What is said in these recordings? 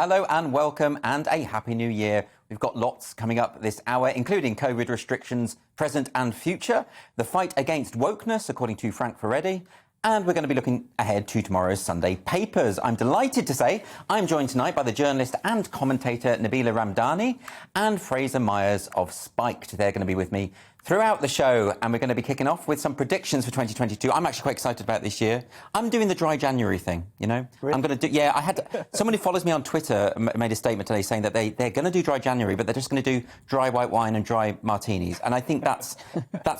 Hello and welcome and a happy new year. We've got lots coming up this hour, including COVID restrictions, present and future, the fight against wokeness, according to Frank Furedi, and we're going to be looking ahead to tomorrow's Sunday papers. I'm delighted to say I'm joined tonight by the journalist and commentator Nabila Ramdani and Fraser Myers of Spiked. They're going to be with me throughout the show, and we're going to be kicking off with some predictions for 2022. I'm actually quite excited about this year. I'm doing the dry January thing, you know. Really? I'm going to do. Yeah, I had someone who follows me on Twitter made a statement today saying that they're going to do dry January, but they're just going to do dry white wine and dry martinis, and I think that's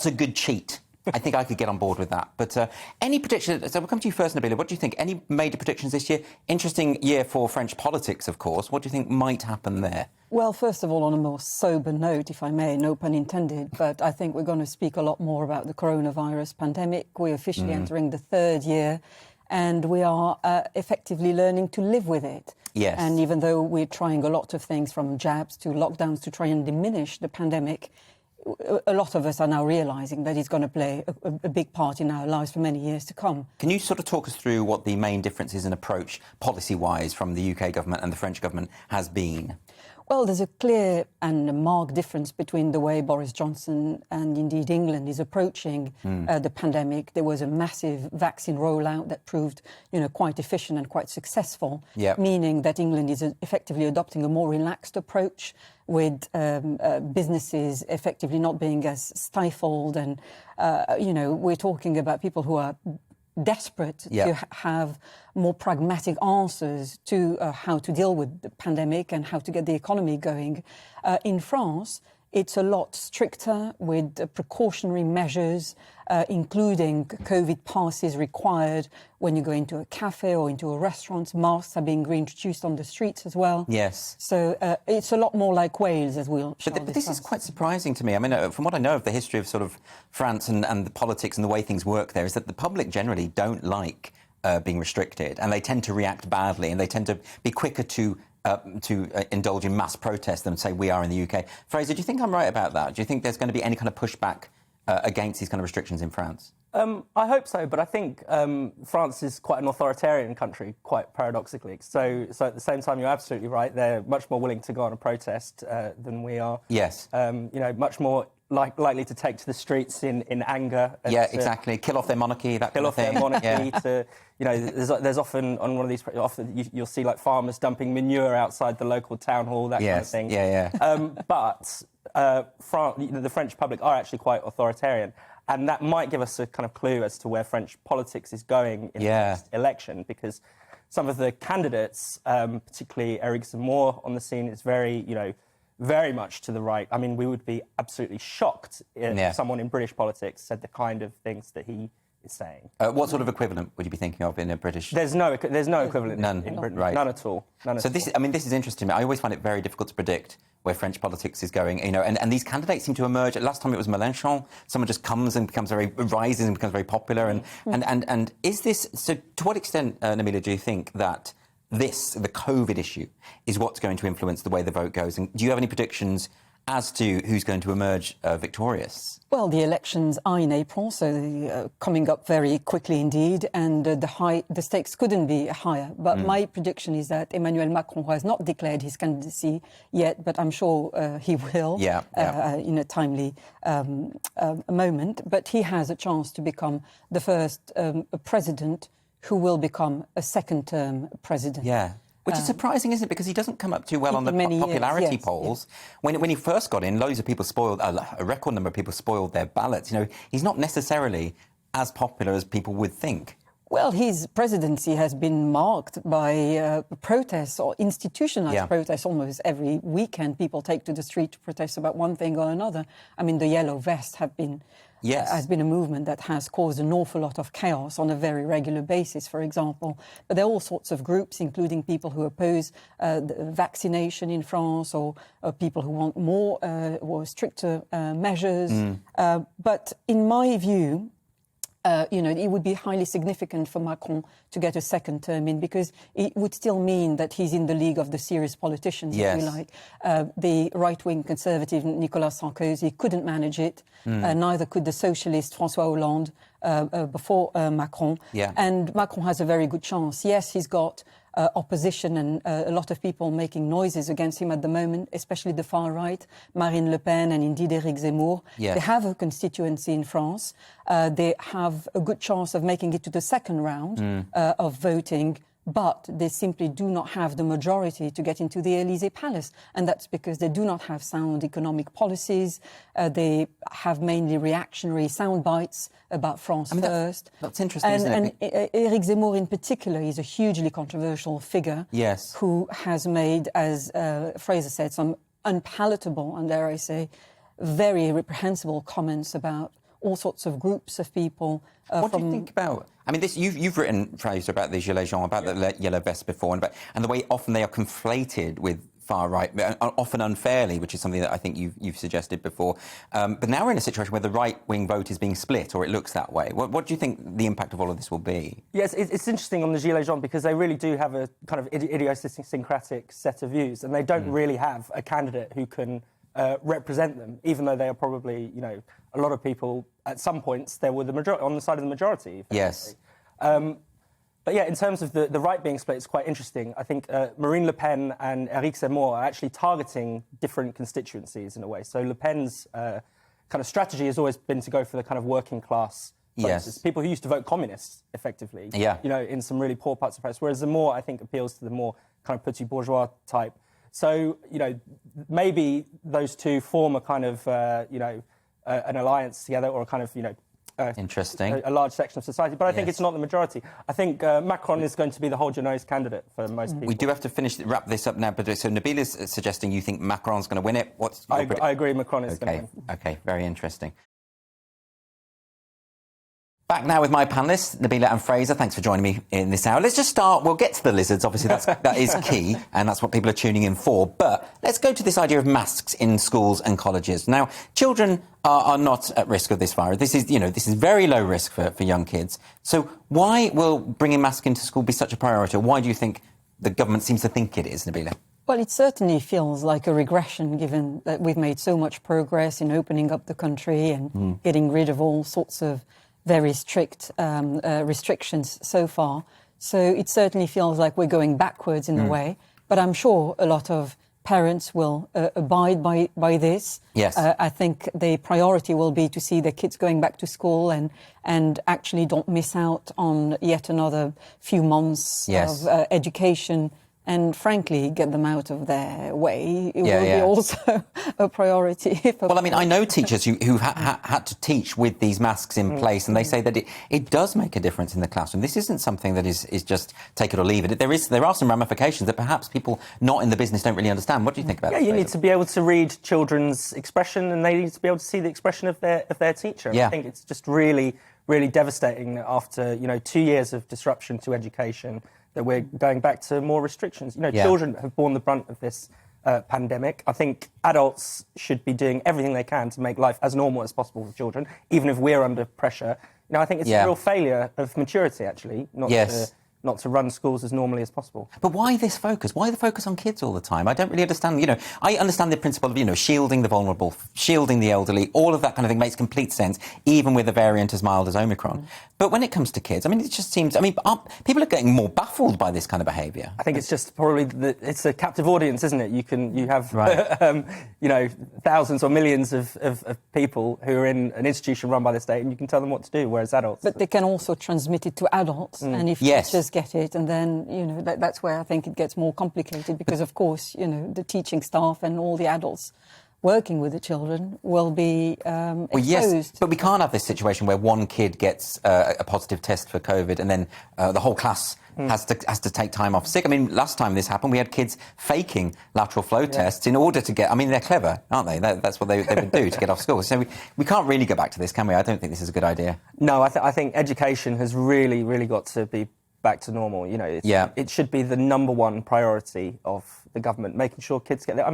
a good cheat. I think I could get on board with that. But any predictions? So we'll come to you first, Nabila. What do you think? Any major predictions this year? Interesting year for French politics, of course. What do you think might happen there? Well, first of all, on a more sober note, if I may, no pun intended, but I think we're going to speak a lot more about the coronavirus pandemic. We're officially entering the third year, and we are effectively learning to live with it. Yes. And even though we're trying a lot of things, from jabs to lockdowns, to try and diminish the pandemic, a lot of us are now realising that it's going to play a big part in our lives for many years to come. Can you sort of talk us through what the main differences in approach, policy-wise, from the UK government and the French government has been? Well, there's a clear and marked difference between the way Boris Johnson and indeed England is approaching the pandemic. There was a massive vaccine rollout that proved, quite efficient and quite successful, meaning that England is effectively adopting a more relaxed approach, with businesses effectively not being as stifled. And, we're talking about people who are desperate to have more pragmatic answers to how to deal with the pandemic and how to get the economy going. In France, it's a lot stricter, with precautionary measures, including COVID passes required when you go into a cafe or into a restaurant. Masks are being reintroduced on the streets as well. Yes. So it's a lot more like Wales, as we'll But this is quite surprising to me. I mean, from what I know of the history of sort of France and the politics and the way things work there, is that the public generally don't like being restricted, and they tend to react badly, and they tend to be quicker to indulge in mass protest than, say, we are in the UK. Fraser, do you think I'm right about that? Do you think there's going to be any kind of pushback against these kind of restrictions in France? I hope so, but I think France is quite an authoritarian country, quite paradoxically. So at the same time, you're absolutely right. They're much more willing to go on a protest than we are. Yes. Much more likely to take to the streets in anger. Yeah, exactly. Kill off their monarchy, that kind of thing. Kill off their monarchy. There's often, on one of these, you'll see like farmers dumping manure outside the local town hall, that kind of thing. Yeah. But the French public are actually quite authoritarian. And that might give us a kind of clue as to where French politics is going in the next election, because some of the candidates, particularly Eric Zemmour on the scene, is very much to the right. I mean, we would be absolutely shocked if someone in British politics said the kind of things that he is saying. What sort of equivalent would you be thinking of in a British? There's no equivalent in Britain. Right. None at all. This is interesting to me. I always find it very difficult to predict where French politics is going, and these candidates seem to emerge. Last time it was Mélenchon. Someone just comes and rises and becomes very popular. And is this, so to what extent, Nabila, do you think that the COVID issue is what's going to influence the way the vote goes? And do you have any predictions as to who's going to emerge victorious? Well, the elections are in April, so coming up very quickly indeed, and the stakes couldn't be higher. But my prediction is that Emmanuel Macron has not declared his candidacy yet, but I'm sure he will in a timely moment. But he has a chance to become the first president who will become a second-term president. Yeah. Which is surprising, isn't it? Because he doesn't come up too well on the popularity polls. When he first got in, loads of people a record number of people spoiled their ballots. He's not necessarily as popular as people would think. Well, his presidency has been marked by protests, or institutionalized protests. Almost every weekend, people take to the street to protest about one thing or another. I mean, the yellow vests has been a movement that has caused an awful lot of chaos on a very regular basis, for example. But there are all sorts of groups, including people who oppose vaccination in France, or people who want more or stricter measures. But in my view, it would be highly significant for Macron to get a second term in, because it would still mean that he's in the league of the serious politicians, if you like. The right-wing conservative Nicolas Sarkozy couldn't manage it. Neither could the socialist François Hollande before Macron. And Macron has a very good chance. Yes, he's got opposition and a lot of people making noises against him at the moment, especially the far right, Marine Le Pen and indeed Éric Zemmour. Yes. They have a constituency in France. They have a good chance of making it to the second round of voting, but they simply do not have the majority to get into the Élysée Palace. And that's because they do not have sound economic policies. They have mainly reactionary sound bites about France first. That's interesting, isn't it? And Éric Zemmour in particular is a hugely controversial figure. Yes. Who has made, as Fraser said, some unpalatable and, dare I say, very reprehensible comments about all sorts of groups of people. What do you think about? I mean, you've written, Fraser, about the Gilets jaunes, about the yellow vests before, and the way often they are conflated with far right, often unfairly, which is something that I think you've suggested before. But now we're in a situation where the right-wing vote is being split, or it looks that way. What do you think the impact of all of this will be? Yes, it's interesting on the Gilets jaunes because they really do have a kind of idiosyncratic set of views, and they don't really have a candidate who can represent them, even though they are probably, a lot of people at some points they were on the side of the majority. Yes. But yeah, in terms of the right being split, it's quite interesting. I think Marine Le Pen and Éric Zemmour are actually targeting different constituencies in a way. So Le Pen's kind of strategy has always been to go for the kind of working class voters, yes, people who used to vote communists, effectively. Yeah. In some really poor parts of France. Whereas Zemmour, I think, appeals to the more kind of petit bourgeois type. So, maybe those two form a kind of, an alliance together, or a kind of, interesting, a large section of society. But I think it's not the majority. I think Macron is going to be the hold-your-nose candidate for most people. We do have to wrap this up now, but so Nabila's suggesting you think Macron's going to win it. I agree, Macron is going to win. Okay, very interesting. Back now with my panellists, Nabila and Fraser. Thanks for joining me in this hour. Let's just start. We'll get to the lizards. Obviously, that is key, and that's what people are tuning in for. But let's go to this idea of masks in schools and colleges. Now, children are not at risk of this virus. This is very low risk for young kids. So why will bringing masks into school be such a priority? Or why do you think the government seems to think it is, Nabila? Well, it certainly feels like a regression, given that we've made so much progress in opening up the country and getting rid of all sorts of very strict restrictions so far. So it certainly feels like we're going backwards in a way. But I'm sure a lot of parents will abide by this. Yes. I think the priority will be to see their kids going back to school and actually don't miss out on yet another few months of education. And frankly, get them out of their way. It will be also a priority. Well, I mean, I know teachers who had to teach with these masks in place, and they say that it does make a difference in the classroom. This isn't something that is just take it or leave it. There are some ramifications that perhaps people not in the business don't really understand. What do you think about that? Yeah, you need to be able to read children's expression, and they need to be able to see the expression of their teacher. Yeah. I think it's just really, really devastating after 2 years of disruption to education, that we're going back to more restrictions. Children have borne the brunt of this pandemic. I think adults should be doing everything they can to make life as normal as possible for children, even if we're under pressure. I think it's a real failure of maturity, actually, not to run schools as normally as possible. But why this focus? Why the focus on kids all the time? I don't really understand. I understand the principle of, shielding the vulnerable, shielding the elderly, all of that kind of thing makes complete sense, even with a variant as mild as Omicron. But when it comes to kids, it just seems, people are getting more baffled by this kind of behaviour. I think it's just probably, it's a captive audience, isn't it? You have, thousands or millions of people who are in an institution run by the state, and you can tell them what to do, whereas adults... But they can also transmit it to adults, and if teachers get it, and then, that's where I think it gets more complicated, because, of course, the teaching staff and all the adults working with the children will be exposed. Well, yes, but we can't have this situation where one kid gets a positive test for COVID and then the whole class has to take time off sick. Last time this happened, we had kids faking lateral flow tests in order to get... they're clever, aren't they? That's what they would do to get off school. So we can't really go back to this, can we? I don't think this is a good idea. No, I think education has really, really got to be back to normal. It should be the number one priority of the government, making sure kids get there.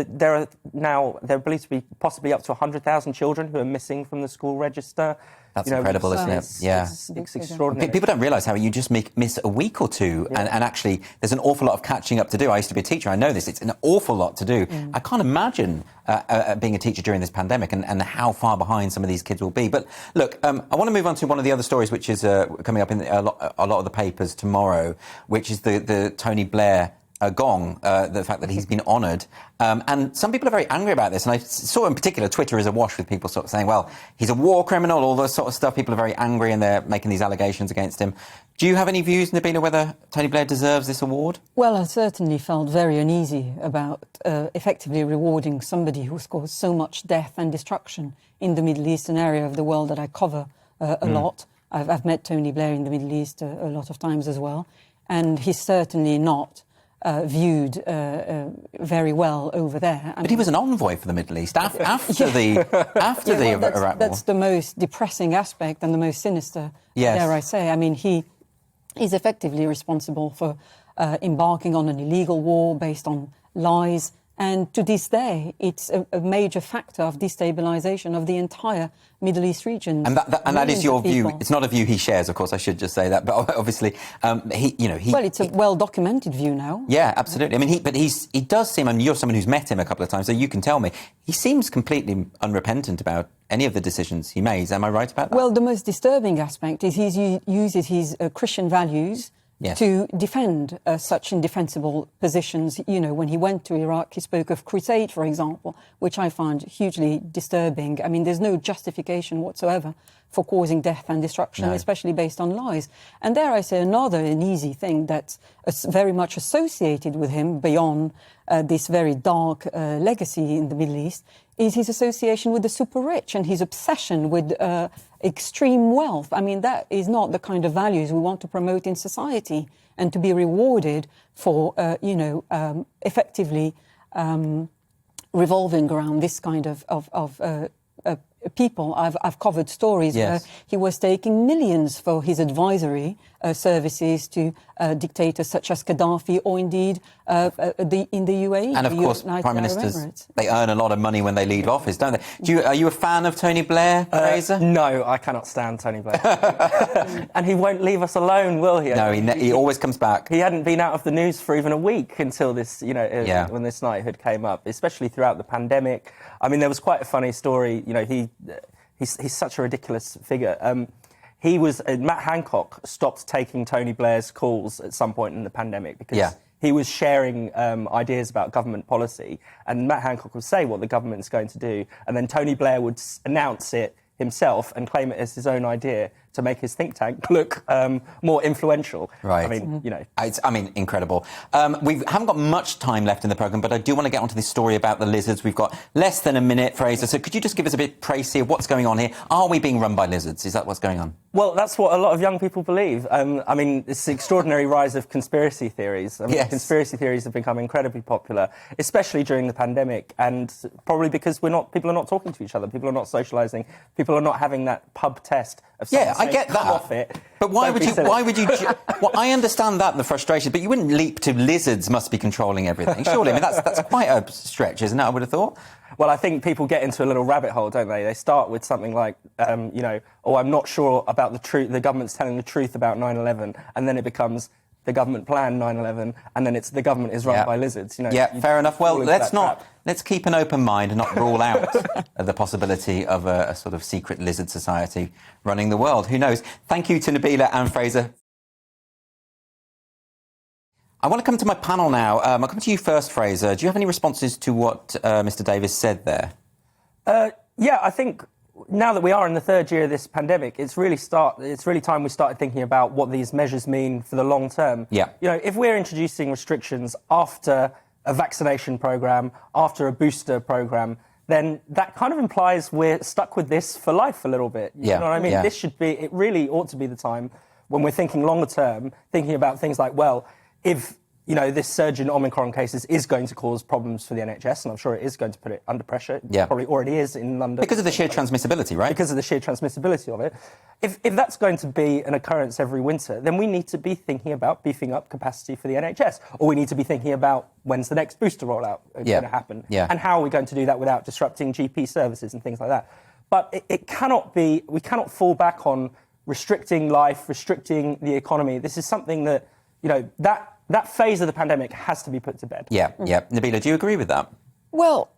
There are believed to be possibly up to 100,000 children who are missing from the school register. That's incredible, isn't it? Yeah. It's extraordinary. People don't realise how you just miss a week or two, and actually there's an awful lot of catching up to do. I used to be a teacher, I know this, it's an awful lot to do. I can't imagine being a teacher during this pandemic and how far behind some of these kids will be. But look, I want to move on to one of the other stories which is coming up in a lot of the papers tomorrow, which is the Tony Blair gong, the fact that he's been honoured. And some people are very angry about this. And I saw in particular Twitter is awash with people sort of saying, well, he's a war criminal, all this sort of stuff. People are very angry and they're making these allegations against him. Do you have any views, Nabila, whether Tony Blair deserves this award? Well, I certainly felt very uneasy about effectively rewarding somebody who's caused so much death and destruction in the Middle East, an area of the world that I cover a lot. I've met Tony Blair in the Middle East a lot of times as well. And he's certainly not viewed very well over there. But he was an envoy for the Middle East after the Iraq War. That's the most depressing aspect and the most sinister, dare I say. I mean, he is effectively responsible for embarking on an illegal war based on lies. And to this day, it's a major factor of destabilisation of the entire Middle East region. And that is your view. It's not a view he shares, of course. I should just say that. But obviously, well, it's a well-documented view now. Yeah, absolutely. I mean, he does seem. I mean, you're someone who's met him a couple of times, so you can tell me he seems completely unrepentant about any of the decisions he makes. Am I right about that? Well, the most disturbing aspect is he uses his Christian values. Yes. To defend such indefensible positions. You know, when he went to Iraq, he spoke of crusade, for example, which I find hugely disturbing. I mean, there's no justification whatsoever for causing death and destruction, especially based on lies. And dare I say, another uneasy thing that's very much associated with him beyond this very dark legacy in the Middle East is his association with the super rich and his obsession with extreme wealth. I mean, that is not the kind of values we want to promote in society, and to be rewarded for, effectively revolving around this kind of people. I've covered stories where he was taking millions for his advisory services to dictators such as Gaddafi or indeed in the UAE. And of course, Prime Ministers, they earn a lot of money when they leave office, don't they? Are you a fan of Tony Blair, Fraser? No, I cannot stand Tony Blair. And he won't leave us alone, will he? No, he always comes back. He hadn't been out of the news for even a week until this, when this knighthood came up, especially throughout the pandemic. I mean, there was quite a funny story. You know, he's such a ridiculous figure. Matt Hancock stopped taking Tony Blair's calls at some point in the pandemic because he was sharing ideas about government policy, and Matt Hancock would say what the government's going to do, and then Tony Blair would announce it himself and claim it as his own idea to make his think tank look more influential. Right. I mean, It's incredible. We haven't got much time left in the programme, but I do want to get onto this story about the lizards. We've got less than a minute, Fraser. So could you just give us a bit précis of what's going on here? Are we being run by lizards? Is that what's going on? Well, that's what a lot of young people believe. I mean, it's the extraordinary rise of conspiracy theories. I mean, conspiracy theories have become incredibly popular, especially during the pandemic, and probably because people are not talking to each other, people are not socialising, people are not having that pub test of I get that. Off it. But why would you? Well, I understand that and the frustration, but you wouldn't leap to lizards must be controlling everything. Surely, I mean that's quite a stretch, isn't it? I would have thought. Well, I think people get into a little rabbit hole, don't they? They start with something like, I'm not sure about the truth. The government's telling the truth about 9/11, and then it becomes the government planned 9/11, and then it's the government is run by lizards. Fair enough. Well, let's keep an open mind and not rule out the possibility of a sort of secret lizard society running the world. Who knows? Thank you to Nabila and Fraser. I want to come to my panel now. I'll come to you first, Fraser. Do you have any responses to what Mr. Davis said there? I think now that we are in the third year of this pandemic, it's really time we started thinking about what these measures mean for the long term. Yeah. If we're introducing restrictions after a vaccination programme, after a booster programme, then that kind of implies we're stuck with this for life a little bit. You know what I mean? Yeah. It really ought to be the time when we're thinking longer term, thinking about things like, well, if this surge in Omicron cases is going to cause problems for the NHS, and I'm sure it is going to put it under pressure. Yeah. It probably already is in London. Because of the sheer transmissibility, right? Because of the sheer transmissibility of it. If that's going to be an occurrence every winter, then we need to be thinking about beefing up capacity for the NHS. Or we need to be thinking about when's the next booster rollout going to happen. Yeah. And how are we going to do that without disrupting GP services and things like that. But it cannot be. We cannot fall back on restricting life, restricting the economy. This is something that, that phase of the pandemic has to be put to bed. Yeah. Nabila, do you agree with that? Well,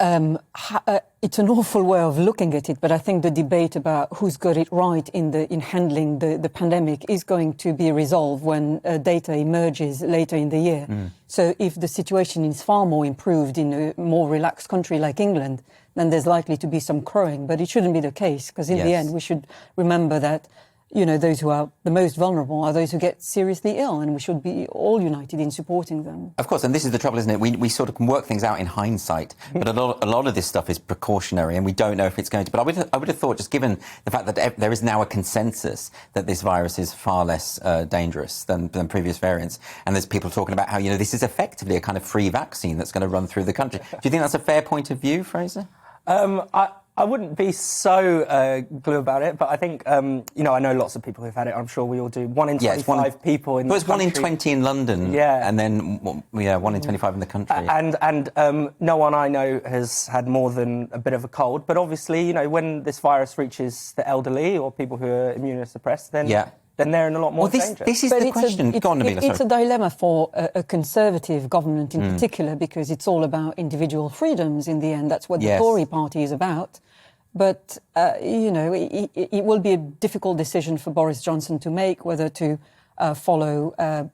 it's an awful way of looking at it, but I think the debate about who's got it right in handling the pandemic is going to be resolved when data emerges later in the year. So if the situation is far more improved in a more relaxed country like England, then there's likely to be some crowing. But it shouldn't be the case, because in the end, we should remember that those who are the most vulnerable are those who get seriously ill, and we should be all united in supporting them. Of course, and this is the trouble, isn't it? We sort of can work things out in hindsight, but a lot of this stuff is precautionary, and we don't know if it's going to. But I would have thought, just given the fact that there is now a consensus that this virus is far less dangerous than previous variants, and there's people talking about how, this is effectively a kind of free vaccine that's going to run through the country. Do you think that's a fair point of view, Fraser? I wouldn't be so glue about it, but I think, I know lots of people who've had it. I'm sure we all do. 1 in 25 people in the country. It was 1 in 20 in London, and then 1 in 25 in the country. And no one I know has had more than a bit of a cold. But obviously, when this virus reaches the elderly or people who are immunosuppressed, then they're in a lot more danger. This is the question. Go on, Nabila, it's a dilemma for a Conservative government in particular, because it's all about individual freedoms in the end. That's what the Tory party is about. But, it will be a difficult decision for Boris Johnson to make, whether to follow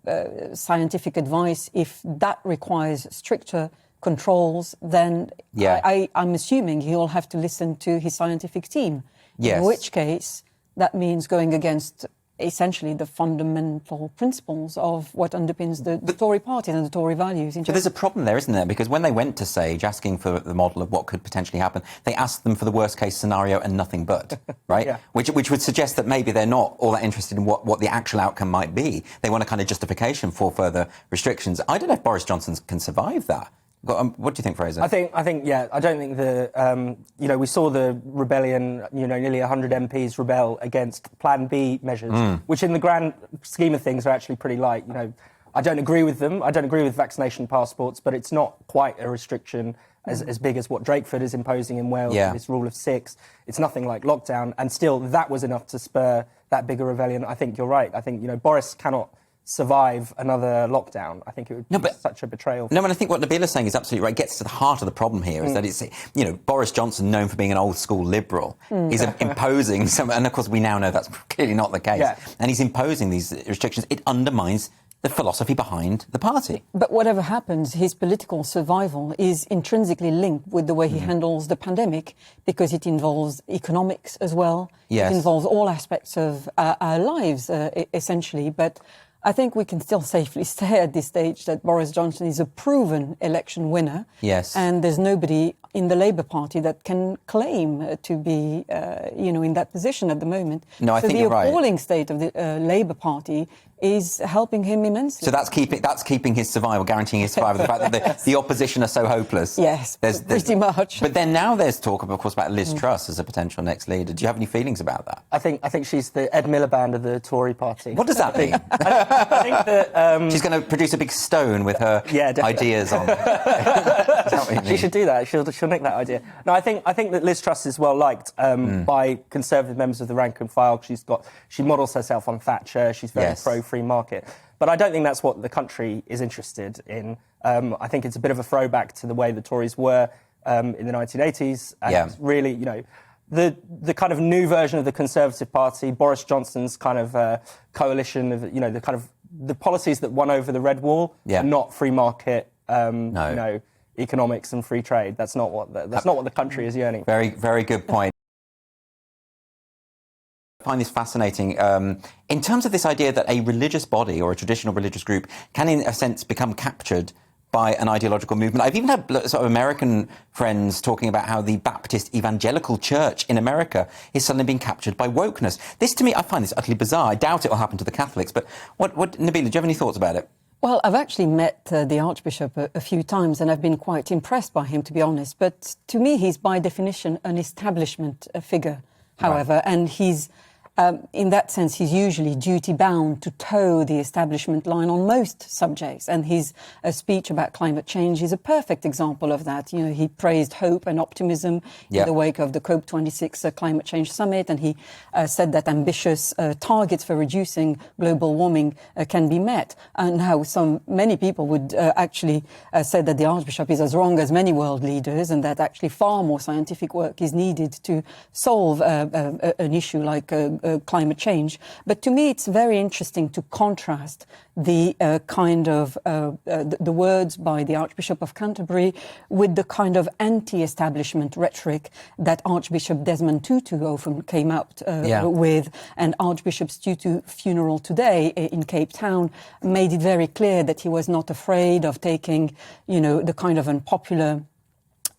scientific advice. If that requires stricter controls, then I'm assuming he'll have to listen to his scientific team. Yes. In which case, that means going against essentially the fundamental principles of what underpins the Tory party and the Tory values. But there's a problem there, isn't there? Because when they went to Sage asking for the model of what could potentially happen, they asked them for the worst case scenario and nothing but, right? Which would suggest that maybe they're not all that interested in what the actual outcome might be. They want a kind of justification for further restrictions. I don't know if Boris Johnson can survive that. What do you think, Fraser? I think, I don't think we saw the rebellion, nearly 100 MPs rebel against Plan B measures, which in the grand scheme of things are actually pretty light. I don't agree with them. I don't agree with vaccination passports, but it's not quite a restriction as big as what Drakeford is imposing in Wales, this rule of 6. It's nothing like lockdown, and still that was enough to spur that bigger rebellion. I think you're right. I think, Boris cannot survive another lockdown. I think it would be such a betrayal. No, and I think what Nabila's saying is absolutely right. It gets to the heart of the problem here, is that it's, Boris Johnson, known for being an old-school liberal, is imposing some... And, of course, we now know that's clearly not the case. And he's imposing these restrictions. It undermines the philosophy behind the party. But whatever happens, his political survival is intrinsically linked with the way he handles the pandemic, because it involves economics as well. It involves all aspects of our lives, essentially. But I think we can still safely say at this stage that Boris Johnson is a proven election winner. Yes. And there's nobody in the Labour Party that can claim to be, in that position at the moment. No, I think you're right. The appalling state of the Labour Party is helping him immensely. So that's keeping his survival, guaranteeing his survival. The fact that the opposition are so hopeless. Yes, pretty much. But then now there's talk, of course, about Liz Truss as a potential next leader. Do you have any feelings about that? I think she's the Ed Miliband of the Tory party. What does that mean? I think that she's going to produce a big stone with her ideas on. She should do that. She'll nick that idea. No, I think that Liz Truss is well liked by Conservative members of the rank and file. She models herself on Thatcher. She's very pro-free market. But I don't think that's what the country is interested in. I think it's a bit of a throwback to the way the Tories were in the 1980s. And really, the kind of new version of the Conservative Party, Boris Johnson's kind of coalition of, the policies that won over the Red Wall are not free market, economics and free trade. That's not what the country is yearning. Very, very good point. I find this fascinating. In terms of this idea that a religious body or a traditional religious group can, in a sense, become captured by an ideological movement. I've even had sort of American friends talking about how the Baptist Evangelical Church in America is suddenly being captured by wokeness. This, to me, I find this utterly bizarre. I doubt it will happen to the Catholics. But Nabila, do you have any thoughts about it? Well, I've actually met the Archbishop a few times, and I've been quite impressed by him, to be honest. But to me, he's by definition an establishment figure, however, and he's in that sense, he's usually duty-bound to toe the establishment line on most subjects. And his speech about climate change is a perfect example of that. You know, he praised hope and optimism in the wake of the COP26 climate change summit, and he said that ambitious targets for reducing global warming can be met. And how many people would actually say that the Archbishop is as wrong as many world leaders, and that actually far more scientific work is needed to solve an issue like climate change. But to me, it's very interesting to contrast the the words by the Archbishop of Canterbury with the kind of anti-establishment rhetoric that Archbishop Desmond Tutu often came out with, and Archbishop Tutu's funeral today in Cape Town made it very clear that he was not afraid of taking, you know, the kind of unpopular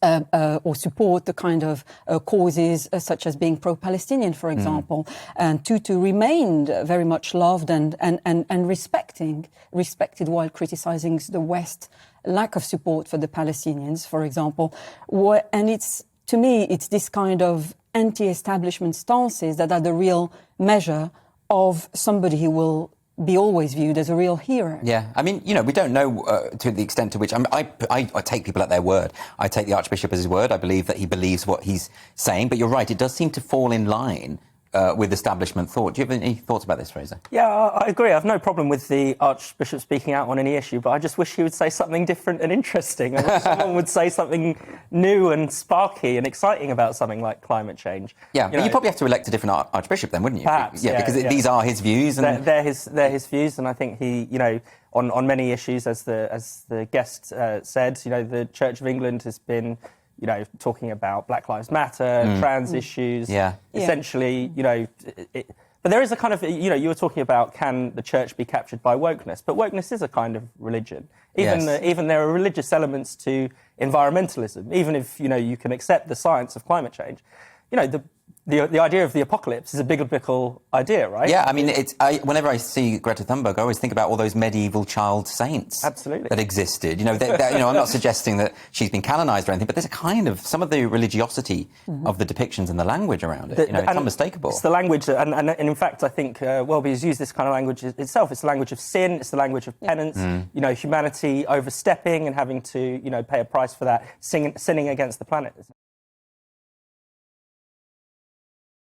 or support the kind of causes such as being pro-Palestinian, for example. And Tutu remained very much loved and respected while criticising the West's lack of support for the Palestinians, for example. And to me, it's this kind of anti-establishment stances that are the real measure of somebody who will be always viewed as a real hero. Yeah, I mean, you know, we don't know to the extent to which... I take people at their word. I take the Archbishop as his word. I believe that he believes what he's saying. But you're right, it does seem to fall in line with establishment thought. Do you have any thoughts about this, Fraser? Yeah, I agree. I've no problem with the Archbishop speaking out on any issue, but I just wish he would say something different and interesting. I wish someone would say something new and sparky and exciting about something like climate change. Yeah, but you probably have to elect a different Archbishop then, wouldn't you? Perhaps, because these are his views. And they're his views, and I think he, you know, on many issues, as the guest said, you know, the Church of England has been, you know, talking about Black Lives Matter, trans issues. Essentially, you know, but there is a kind of, you know, you were talking about, can the church be captured by wokeness? But wokeness is a kind of religion. Even there are religious elements to environmentalism. Even if, you know, you can accept the science of climate change, you know, the idea of the apocalypse is a biblical idea, right? Yeah, I mean, whenever I see Greta Thunberg, I always think about all those medieval child saints that existed. You know, you know, I'm not suggesting that she's been canonised or anything, but there's a kind of some of the religiosity of the depictions and the language around it. You know, it's unmistakable. It's the language, and in fact, I think Welby has used this kind of language itself. It's the language of sin. It's the language of penance. You know, humanity overstepping and having to, you know, pay a price for that, sinning against the planet.